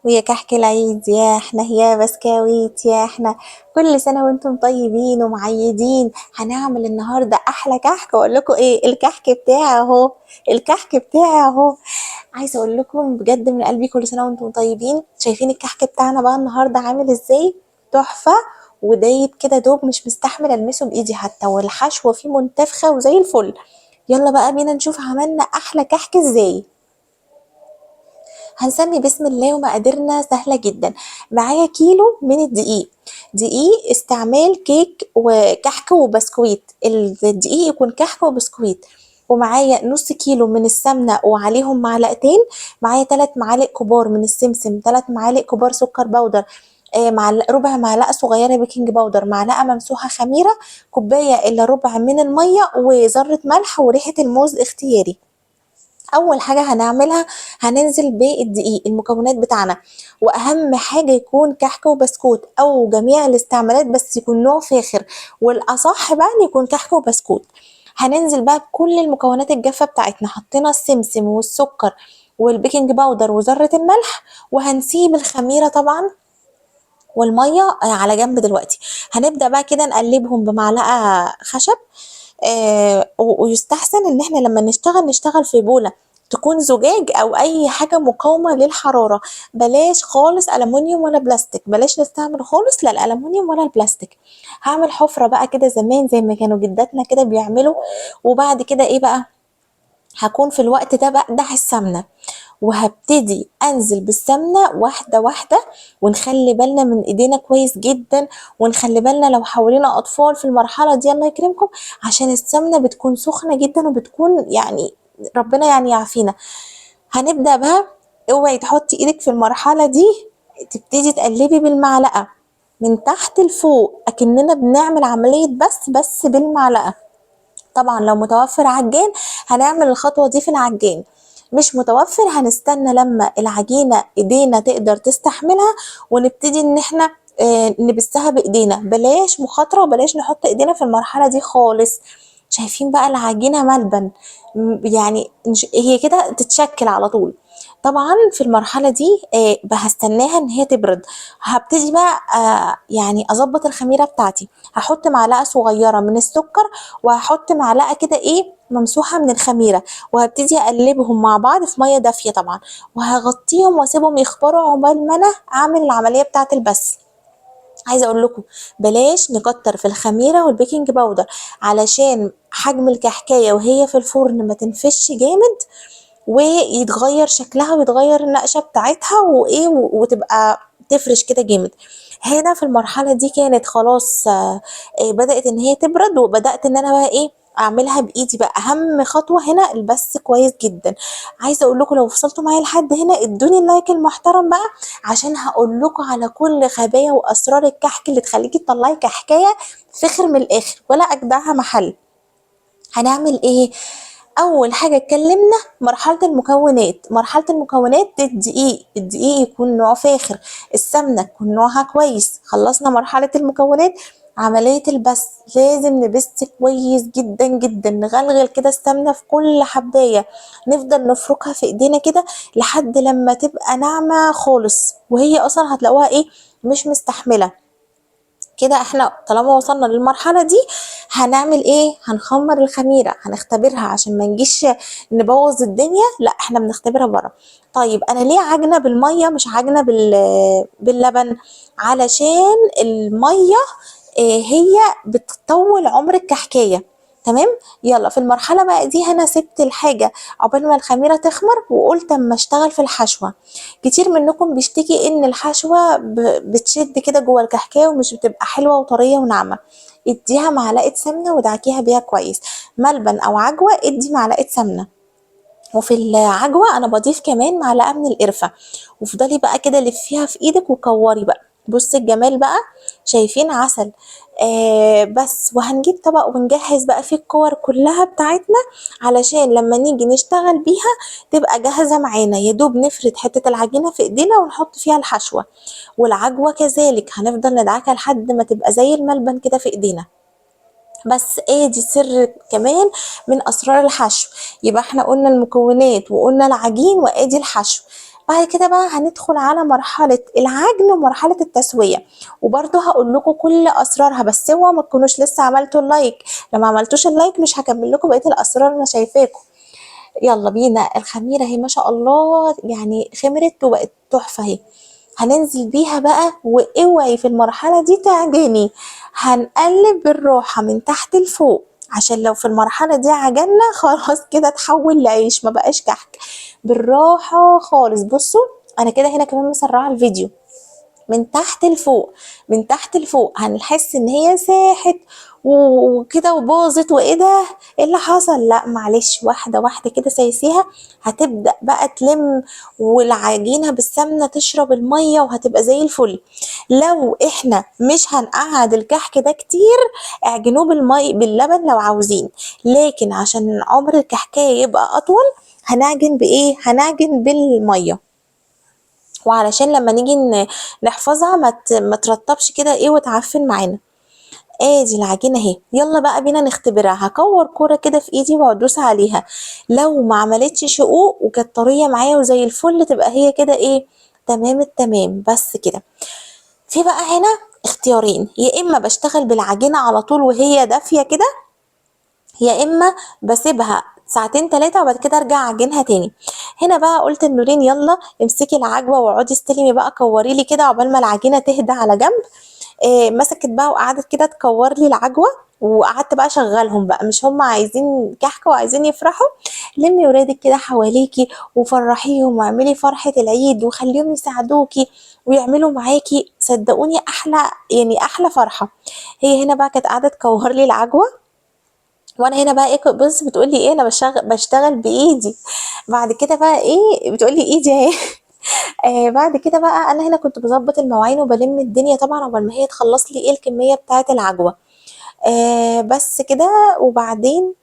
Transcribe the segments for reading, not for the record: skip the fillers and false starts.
ويا كحك العيد يا احنا يا بسكويت يا احنا، كل سنة وانتم طيبين ومعيدين. هنعمل النهاردة احلى كحك واقول لكم ايه الكحك بتاعي اهو. الكحك بتاعي اهو. عايزة اقول لكم بجد من قلبي كل سنة وانتم طيبين. شايفين الكحك بتاعنا بقى النهاردة عامل ازاي؟ تحفة. ودايب كده دوب مش مستحمل المسه بايدي حتى، والحشوة فيه منتفخة وزي الفل. يلا بقى بينا نشوف عملنا احلى كحك ازاي. هنسمي بسم الله ومقاديرنا سهلة جدا. معايا كيلو من الدقيق. دقيق استعمال كيك وكحك وبسكويت، الدقيق يكون كحك وبسكويت. ومعايا نص كيلو من السمنة وعليهم معلقتين. معايا 3 معالق كبار من السمسم، 3 معالق كبار سكر بودر، ربع معلقة صغيرة بيكنج باودر، معلقة ممسوحة خميرة، كوباية إلا ربع من المية، وذرة ملح، وريحة الموز اختياري. اول حاجه هنعملها هننزل بالدقيق المكونات بتاعنا. واهم حاجه يكون كحك وبسكوت او جميع الاستعمالات، بس يكون نوع فاخر. والاصح بقى ان يكون كحك وبسكوت. هننزل بقى بكل المكونات الجافه بتاعتنا، حطينا السمسم والسكر والبيكنج باودر وذره الملح. وهنسيب الخميره طبعا والميه على جنب دلوقتي. هنبدا بقى كده نقلبهم بمعلقه خشب. ويستحسن ان احنا لما نشتغل في بولة تكون زجاج او اي حاجة مقاومة للحرارة. بلاش خالص ألمونيوم ولا بلاستيك، بلاش نستعمل خالص لا الألمونيوم ولا البلاستيك. هعمل حفرة بقى كده زمان زي ما كانوا جداتنا كده بيعملوا. وبعد كده ايه بقى؟ هكون في الوقت ده بقدح السمنة، وهبتدي انزل بالسمنة واحدة واحدة. ونخلي بالنا من ايدينا كويس جدا. ونخلي بالنا لو حوالينا اطفال في المرحلة دي الله يكرمكم، عشان السمنة بتكون سخنة جدا وبتكون يعني ربنا يعني يعافينا. هنبدأ بقى. اوعي تحطي ايدك في المرحلة دي، تبتدي تقلبي بالمعلقة من تحت لفوق اكننا بنعمل عملية بس بالمعلقة. طبعا لو متوفر عجان هنعمل الخطوة دي في العجان. مش متوفر هنستنى لما العجينة ايدينا تقدر تستحملها، ونبتدي ان احنا نبسها بايدينا. بلاش مخاطرة وبلاش نحط ايدينا في المرحلة دي خالص. شايفين بقى العجينة ملبن، يعني هي كده تتشكل على طول. طبعا في المرحلة دي هستناها ان هي تبرد. هبتدي بقى يعني اظبط الخميرة بتاعتي. هحط معلقة صغيرة من السكر، وهحط معلقة كده ايه ممسوحة من الخميرة. وهبتدي اقلبهم مع بعض في مية دافية طبعا. وهغطيهم واسيبهم يخمروا عقبال ما انا اعمل العملية بتاعة البس. عايزه اقول لكم بلاش نكتر في الخميره والبيكنج باودر، علشان حجم الكحكايه وهي في الفرن ما تنفش جامد، ويتغير شكلها ويتغير النقشه بتاعتها وايه وتبقى تفرش كده جامد. هنا في المرحله دي كانت خلاص بدات ان هي تبرد، وبدات ان انا بقى ايه اعملها بايدي. بقى اهم خطوه هنا البس كويس جدا. عايزه اقول لكم لو وصلتوا معايا لحد هنا ادوني اللايك المحترم بقى، عشان هقول لكم على كل خبايا واسرار الكحك اللي تخليكي تطلعي كحكايه فخر من الاخر ولا اجدعها محل. هنعمل ايه؟ اول حاجه اتكلمنا مرحله المكونات. مرحله المكونات الدقيق يكون نوع فاخر، السمنه تكون نوعها كويس. خلصنا مرحله المكونات. عمليه البس لازم نبس كويس جدا جدا، نغلغل كده السمنه في كل حبايه. نفضل نفركها في ايدينا كده لحد لما تبقى ناعمه خالص، وهي اصلا هتلاقوها ايه مش مستحمله. كده احنا طالما وصلنا للمرحلة دي هنعمل ايه؟ هنخمر الخميرة، هنختبرها عشان ما نجيش نبوظ الدنيا. لا احنا بنختبرها بره. طيب انا ليه عجنة بالمية مش عجنة باللبن؟ علشان المية هي بتطول عمر الكحكاية. تمام. يلا في المرحلة بقى دي انا سبت الحاجة عقبال ما الخميرة تخمر، وقلت اما اشتغل في الحشوة. كتير منكم بيشتكي ان الحشوة بتشد كده جوه الكحكايه ومش بتبقى حلوة وطرية وناعمة. اديها معلقة سمنة ودعكيها بيها كويس. ملبن او عجوة ادي معلقة سمنة. وفي العجوة انا بضيف كمان معلقة من القرفة. وفضلي بقى كده لفيها في ايدك وكوري بقى. بص الجمال بقى. شايفين عسل؟ بس وهنجيب طبق ونجهز بقى فيه الكور كلها بتاعتنا، علشان لما نيجي نشتغل بيها تبقى جاهزة معانا. يا دوب نفرد حتة العجينة في ايدينا ونحط فيها الحشوة. والعجوة كذلك هنفضل ندعكها لحد ما تبقى زي الملبن كده في ايدينا. بس دي سر كمان من اسرار الحشو. يبقى احنا قلنا المكونات وقلنا العجين وادي الحشو. بعد كده بقى هندخل على مرحلة العجن ومرحلة التسوية، وبرضه هقول لكم كل اسرارها، بس اوعوا ما تكونوش لسه عملتوا اللايك. لما عملتوش اللايك مش هكمل لكم بقية الاسرار، انا شايفاكم. يلا بينا. الخميرة اهي ما شاء الله يعني خمرت وبقت تحفة اهي. هننزل بيها بقى، واوعي في المرحلة دي تعجني. هنقلب بالراحة من تحت لفوق، عشان لو في المرحلة دي عجنا خلاص كده اتحول لعيش، ما بقاش كحك. بالراحة خالص. بصوا انا كده هنا كمان مسرعة الفيديو. من تحت لفوق، من تحت لفوق، هنحس ان هي ساحت وكده وباظت، وايه ده، ايه اللي حصل؟ لا معلش، واحده واحده كده سايسيها. هتبدا بقى تلم، والعجينه بالسمنه تشرب الميه وهتبقى زي الفل. لو احنا مش هنقعد الكحك ده كتير، اعجنوه بالمي باللبن لو عاوزين، لكن عشان عمر الكحكايه يبقى اطول هنعجن بايه؟ هنعجن بالميه. وعلشان لما نيجي نحفظها ما ترطبش كده ايه وتعفن معانا. ادي العجينه اهي، يلا بقى بينا نختبرها. هكور كوره كده في ايدي وادوس عليها، لو ما عملتش شقوق وكانت طريه معايا وزي الفل تبقى هي كده ايه، تمام التمام. بس كده. في بقى هنا اختيارين، يا اما بشتغل بالعجينه على طول وهي دافيه كده، يا اما بسيبها ساعتين تلاتة وبعد كده ارجع اعجنها تاني. هنا بقى قلت لنورين يلا امسكي العجوه واقعدي استلمي بقى، كوري لي كده عقبال ما العجينه تهدى على جنب. مسكت بقى وقعدت كده تكور لي العجوه، وقعدت بقى اشغلهم بقى، مش هم عايزين كحكه وعايزين يفرحوا؟ لمي ولادك كده حواليكي وفرحيهم واعملي فرحه العيد وخليهم يساعدوكي ويعملوا معاكي، صدقوني احلى يعني احلى فرحه. هي هنا بقى كانت قاعده تكور لي العجوه، وانا هنا بقى ايه، بص بتقول لي ايه، انا بشتغل بايدي. بعد كده بقى ايه، بتقول لي ايدي اهي. بعد كده بقى انا هنا كنت بظبط المواعين وبلم الدنيا طبعا قبل ما هي تخلص لي ايه الكميه بتاعه العجوه. بس كده. وبعدين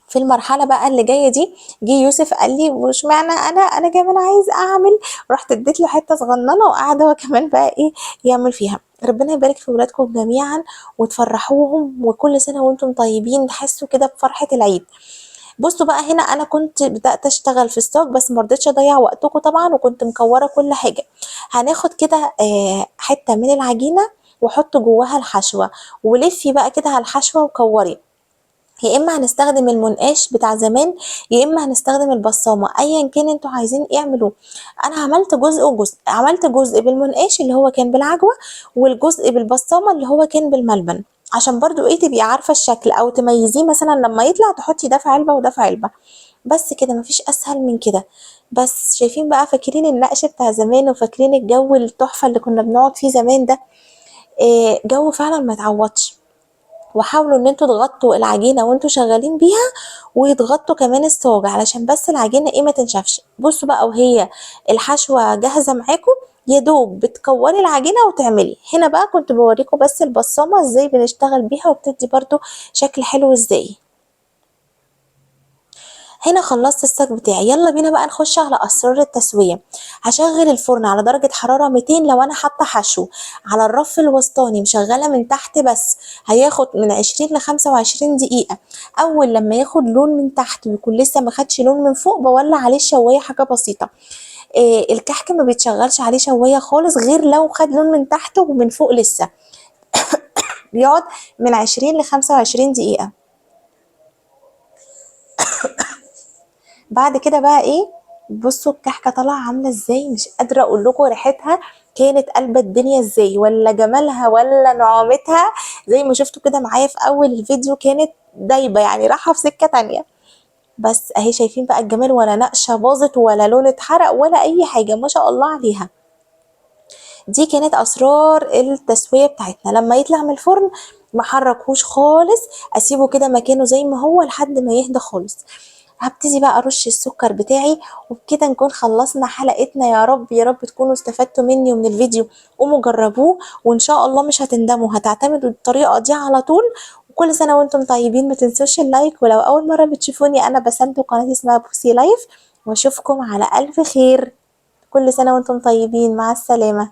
في المرحله بقى اللي جايه دي، جه يوسف قال لي وش معنى انا كمان عايز اعمل. رحت اديت له حته صغننه وقعد هو كمان بقى ايه يعمل فيها. ربنا يبارك في ولادكم جميعا وتفرحوهم، وكل سنه وانتم طيبين، تحسوا كده بفرحه العيد. بصوا بقى هنا انا كنت بدات اشتغل في ستوك، بس ما رضيتش اضيع وقتكم طبعا، وكنت مكوره كل حاجه. هناخد كده حته من العجينه وحط جواها الحشوه، ولفي بقى كده على الحشوه وكوري. يا اما هنستخدم المنقاش بتاع زمان، يا اما هنستخدم البصامه، ايا كان انتوا عايزين اعملوا. انا عملت جزء وجزء، عملت جزء بالمنقاش اللي هو كان بالعجوه، والجزء بالبصامه اللي هو كان بالملبن، عشان برضو ايه تبقي عارفه الشكل او تميزيه، مثلا لما يطلع تحطي ده في علبه وده في علبه. بس كده، مفيش اسهل من كده. بس شايفين بقى، فاكرين النقش بتاع زمان وفاكرين الجو التحفه اللي كنا بنقعد فيه زمان ده؟ إيه جو فعلا ما يتعوضش. وحاولوا ان انتوا تغطوا العجينه وانتوا شغالين بيها، وتغطوا كمان الصاج علشان بس العجينه ايه ما تنشفش. بصوا بقى وهي الحشوه جاهزه معاكم، يا دوب بتكوري العجينه وتعملي. هنا بقى كنت بوريكم بس البصامه ازاي بنشتغل بيها وبتدي برضو شكل حلو ازاي. هنا خلصت الصاج بتاعي، يلا بينا بقى نخش على اسرار التسويه. هشغل الفرن على درجه حراره 200 لو انا حاطه حشو، على الرف الوسطاني مشغله من تحت بس. هياخد من 20 ل 25 دقيقه. اول لما ياخد لون من تحت ويكون لسه ما خدش لون من فوق، بولع عليه الشوايه حاجه بسيطه. الكحك ما بيتشغلش عليه شوايه خالص غير لو خد لون من تحت ومن فوق لسه. بيقعد من 20 ل 25 دقيقه. بعد كده بقى ايه، بصوا الكحكه طالعه عامله ازاي، مش قادره اقول لكم ريحتها كانت قلبة الدنيا ازاي، ولا جمالها ولا نعومتها. زي ما شفتوا كده معايا في اول الفيديو كانت دايبه، يعني رايحه في سكه تانية. بس اهي شايفين بقى الجمال، ولا نقشه باظت ولا لون اتحرق ولا اي حاجه، ما شاء الله عليها. دي كانت اسرار التسويه بتاعتنا. لما يطلع من الفرن ما حركوش خالص، اسيبه كده مكانه زي ما هو لحد ما يهدى خالص. هبتدي بقى ارش السكر بتاعي، وبكده نكون خلصنا حلقتنا. يا رب يا رب تكونوا استفدتوا مني ومن الفيديو. قوموا جربوه وان شاء الله مش هتندموا، هتعتمدوا الطريقه دي على طول. وكل سنه وانتم طيبين، ما تنسوش اللايك. ولو اول مره بتشوفوني، انا بسنت وقناتي اسمها بوسي لايف، واشوفكم على الف خير. كل سنه وانتم طيبين، مع السلامه.